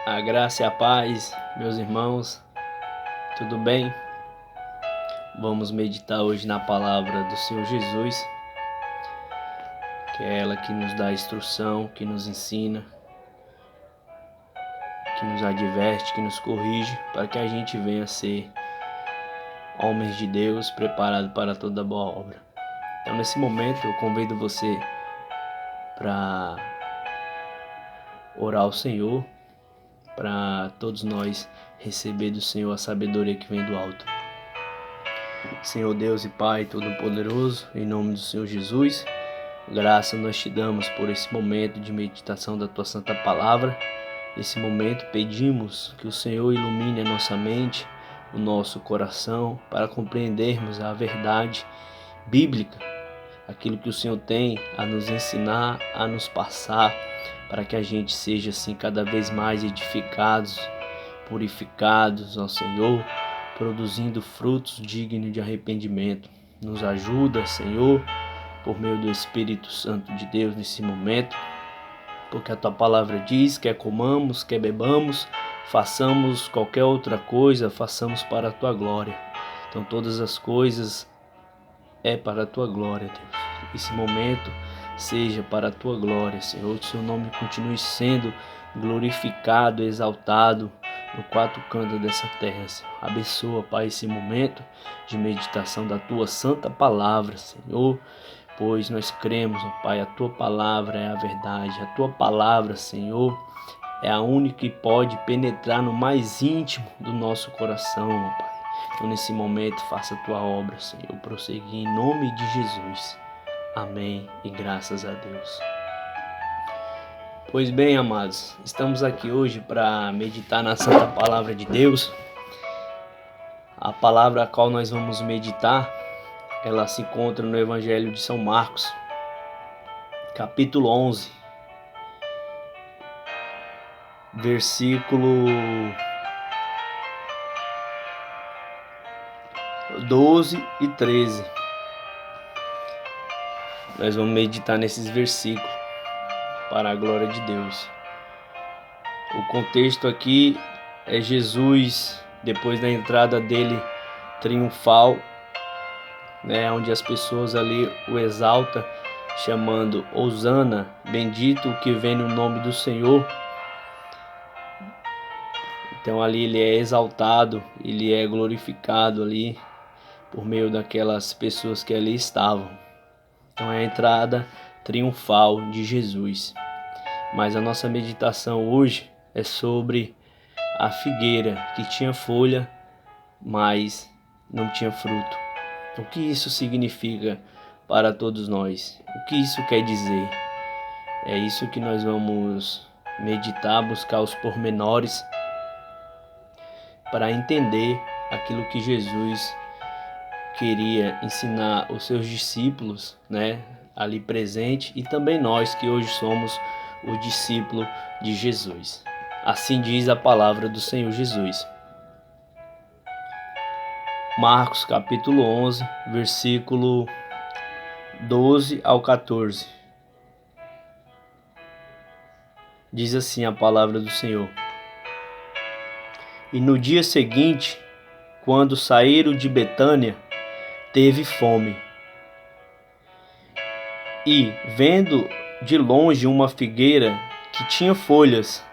A graça e a paz, meus irmãos, tudo bem? Vamos meditar hoje na palavra do Senhor Jesus, que é ela que nos dá instrução, que nos ensina, que nos adverte, que nos corrige, para que a gente venha a ser homens de Deus preparados para toda boa obra. Então, nesse momento, eu convido você para orar ao Senhor, para todos nós receber do Senhor a sabedoria que vem do alto. Senhor Deus e Pai Todo-Poderoso, em nome do Senhor Jesus, graça nós te damos por esse momento de meditação da Tua Santa Palavra. Nesse momento pedimos que o Senhor ilumine a nossa mente, o nosso coração, para compreendermos a verdade bíblica, aquilo que o Senhor tem a nos ensinar, a nos passar, para que a gente seja assim cada vez mais edificados, purificados ao Senhor, produzindo frutos dignos de arrependimento. Nos ajuda, Senhor, por meio do Espírito Santo de Deus nesse momento, porque a Tua palavra diz, quer comamos, quer bebamos, façamos qualquer outra coisa, façamos para a Tua glória. Então todas as coisas é para a Tua glória, Deus. Esse momento seja para a Tua glória, Senhor. Que o Seu nome continue sendo glorificado, exaltado no quatro cantos dessa terra, Senhor. Abençoa, Pai, esse momento de meditação da Tua santa palavra, Senhor. Pois nós cremos, ó Pai, a Tua palavra é a verdade. A Tua palavra, Senhor, é a única que pode penetrar no mais íntimo do nosso coração, ó Pai. Então nesse momento faça a Tua obra, Senhor, prosseguir em nome de Jesus. Amém e graças a Deus. Pois bem, amados, estamos aqui hoje para meditar na Santa Palavra de Deus. A palavra a qual nós vamos meditar, ela se encontra no Evangelho de São Marcos, capítulo 11, versículo 12 e 13. Nós vamos meditar nesses versículos para a glória de Deus. O contexto aqui é Jesus, depois da entrada dele triunfal, onde as pessoas ali o exaltam, chamando Hosana, bendito o que vem no nome do Senhor. Então ali ele é exaltado, ele é glorificado ali por meio daquelas pessoas que ali estavam. Então é a entrada triunfal de Jesus. Mas a nossa meditação hoje é sobre a figueira que tinha folha, mas não tinha fruto. O que isso significa para todos nós? O que isso quer dizer? É isso que nós vamos meditar, buscar os pormenores para entender aquilo que Jesus queria ensinar os seus discípulos, ali presente, e também nós que hoje somos o discípulo de Jesus. Assim diz a palavra do Senhor Jesus. Marcos capítulo 11, versículo 12 ao 14. Diz assim a palavra do Senhor. E no dia seguinte, quando saíram de Betânia, teve fome. E, vendo de longe uma figueira que tinha folhas,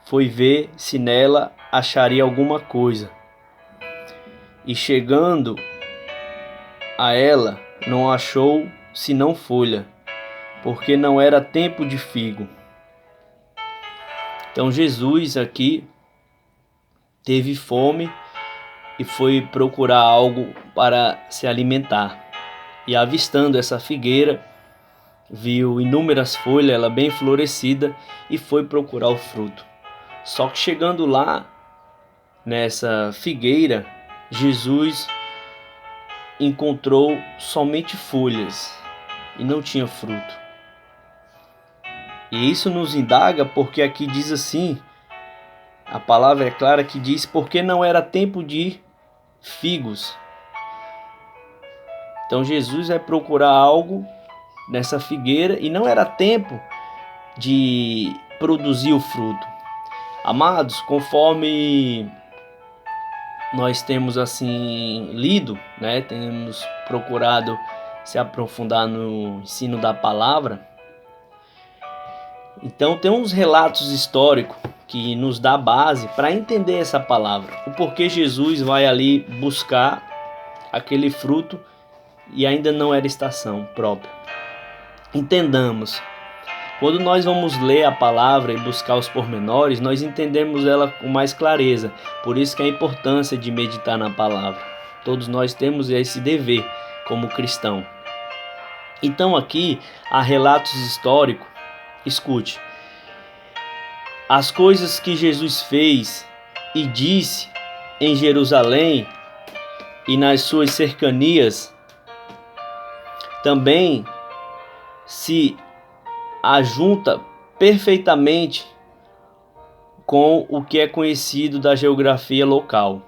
foi ver se nela acharia alguma coisa. E chegando a ela, não achou senão folha, porque não era tempo de figo. Então Jesus aqui teve fome e foi procurar algo para se alimentar. E avistando essa figueira, viu inúmeras folhas, ela bem florescida, e foi procurar o fruto. Só que chegando lá, nessa figueira, Jesus encontrou somente folhas e não tinha fruto. E isso nos indaga porque aqui diz assim, a palavra é clara que diz, porque não era tempo de figos. Então Jesus vai procurar algo nessa figueira e não era tempo de produzir o fruto. Amados, conforme nós temos assim lido, né, temos procurado se aprofundar no ensino da palavra, então tem uns relatos históricos que nos dá base para entender essa palavra, o porquê Jesus vai ali buscar aquele fruto e ainda não era estação própria. Entendamos, quando nós vamos ler a palavra e buscar os pormenores, nós entendemos ela com mais clareza. Por isso que a importância de meditar na palavra. Todos nós temos esse dever como cristão. Então aqui há relatos históricos. Escute. As coisas que Jesus fez e disse em Jerusalém e nas suas cercanias também se ajunta perfeitamente com o que é conhecido da geografia local.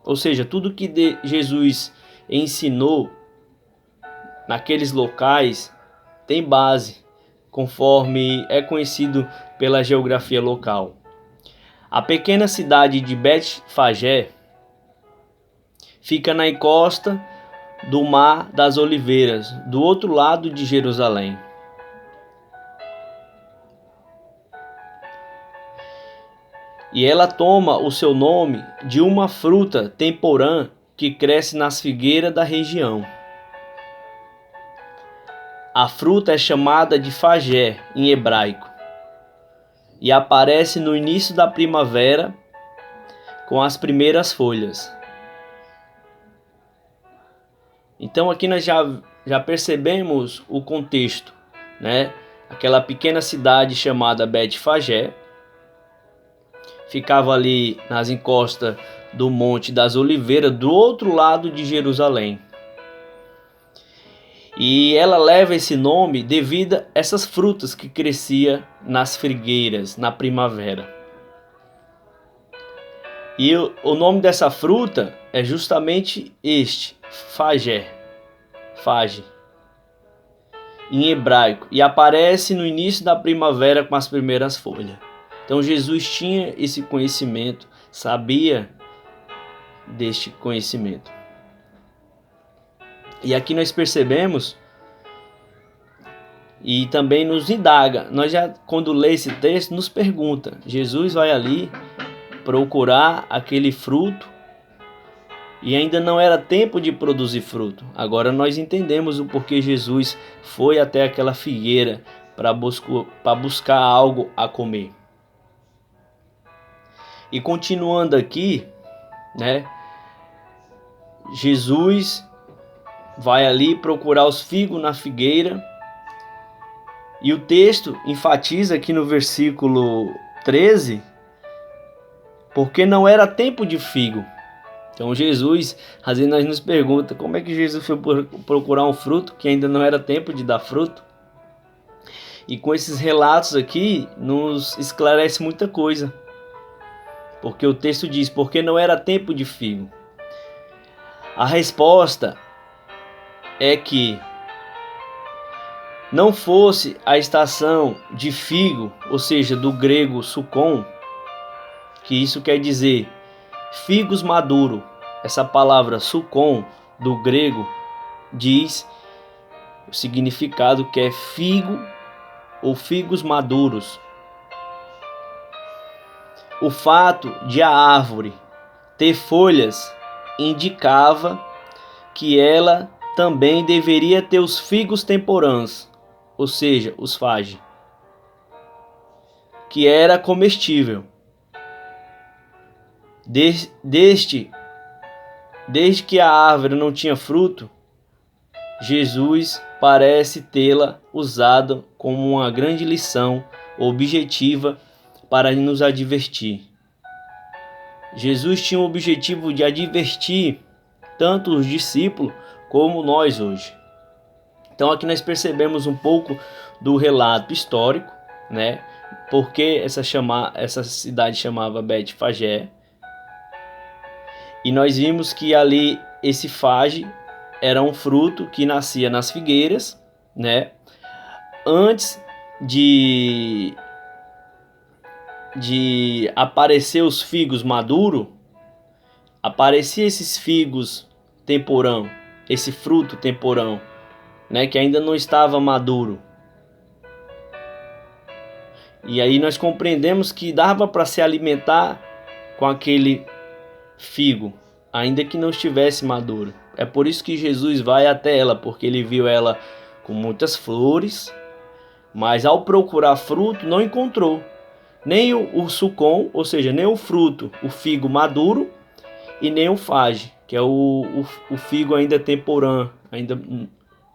Ou seja, tudo que Jesus ensinou naqueles locais tem base, conforme é conhecido pela geografia local. A pequena cidade de Betfagé fica na encosta do Mar das Oliveiras, do outro lado de Jerusalém. E ela toma o seu nome de uma fruta temporã que cresce nas figueiras da região. A fruta é chamada de fagé em hebraico e aparece no início da primavera com as primeiras folhas. Então aqui nós já percebemos o contexto, né? Aquela pequena cidade chamada Betfagé ficava ali nas encostas do Monte das Oliveiras, do outro lado de Jerusalém. E ela leva esse nome devido a essas frutas que cresciam nas figueiras na primavera. E o nome dessa fruta é justamente este, fagé, fage, em hebraico, e aparece no início da primavera com as primeiras folhas. Então Jesus tinha esse conhecimento, sabia deste conhecimento. E aqui nós percebemos e também nos indaga. Nós já, quando lê esse texto, nos pergunta. Jesus vai ali procurar aquele fruto e ainda não era tempo de produzir fruto. Agora nós entendemos o porquê Jesus foi até aquela figueira para buscar algo a comer. E continuando aqui, né? Jesus vai ali procurar os figos na figueira. E o texto enfatiza aqui no versículo 13, porque não era tempo de figo. Então Jesus, às vezes nós nos pergunta como é que Jesus foi procurar um fruto que ainda não era tempo de dar fruto. E com esses relatos aqui nos esclarece muita coisa. Porque o texto diz, porque não era tempo de figo. A resposta é que não fosse a estação de figo, ou seja, do grego sukon, que isso quer dizer figos maduro. Essa palavra sukon do grego diz o significado que é figo ou figos maduros. O fato de a árvore ter folhas indicava que ela também deveria ter os figos temporãs, ou seja, os fage, que era comestível. Desde que a árvore não tinha fruto, Jesus parece tê-la usado como uma grande lição objetiva para nos advertir. Jesus tinha o objetivo de advertir tanto os discípulos como nós hoje. Então aqui nós percebemos um pouco do relato histórico, né? Porque essa cidade chamava Betfagé. E nós vimos que ali esse fage era um fruto que nascia nas figueiras, né? Antes de de aparecer os figos maduros, aparecia esses figos temporão, esse fruto temporão, né, que ainda não estava maduro. E aí nós compreendemos que dava para se alimentar com aquele figo, ainda que não estivesse maduro. É por isso que Jesus vai até ela, porque ele viu ela com muitas flores, mas ao procurar fruto não encontrou nem o sucom, ou seja, nem o fruto, o figo maduro, e nem o fage, que é o figo ainda temporã, ainda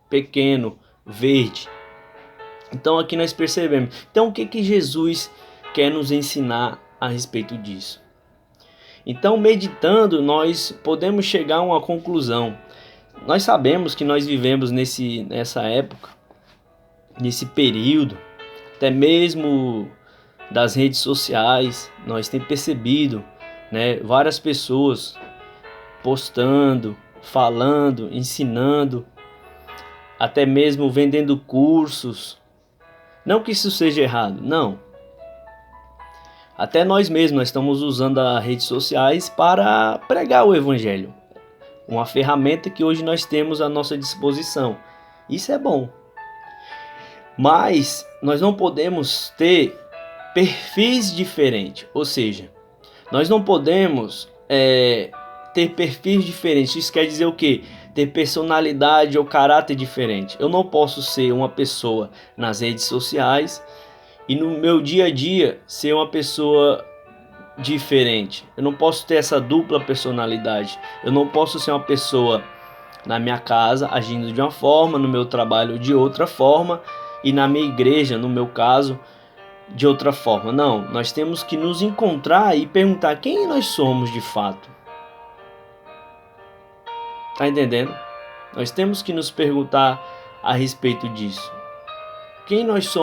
pequeno, verde. Então aqui nós percebemos. Então o que Jesus quer nos ensinar a respeito disso? Então, meditando, nós podemos chegar a uma conclusão. Nós sabemos que nós vivemos nessa época, nesse período, até mesmo das redes sociais, nós temos percebido, né, várias pessoas postando, falando, ensinando, até mesmo vendendo cursos. Não que isso seja errado, não. Até nós mesmos nós estamos usando as redes sociais para pregar o evangelho. Uma ferramenta que hoje nós temos à nossa disposição. Isso é bom. Mas nós não podemos ter perfis diferentes. Ou seja, nós não podemos ter perfis diferentes. Isso quer dizer o quê? Ter personalidade ou caráter diferente. Eu não posso ser uma pessoa nas redes sociais e no meu dia a dia ser uma pessoa diferente. Eu não posso ter essa dupla personalidade. Eu não posso ser uma pessoa na minha casa agindo de uma forma, no meu trabalho de outra forma e na minha igreja, no meu caso, de outra forma. Não, nós temos que nos encontrar e perguntar quem nós somos de fato. Tá entendendo? Nós temos que nos perguntar a respeito disso. Quem nós somos?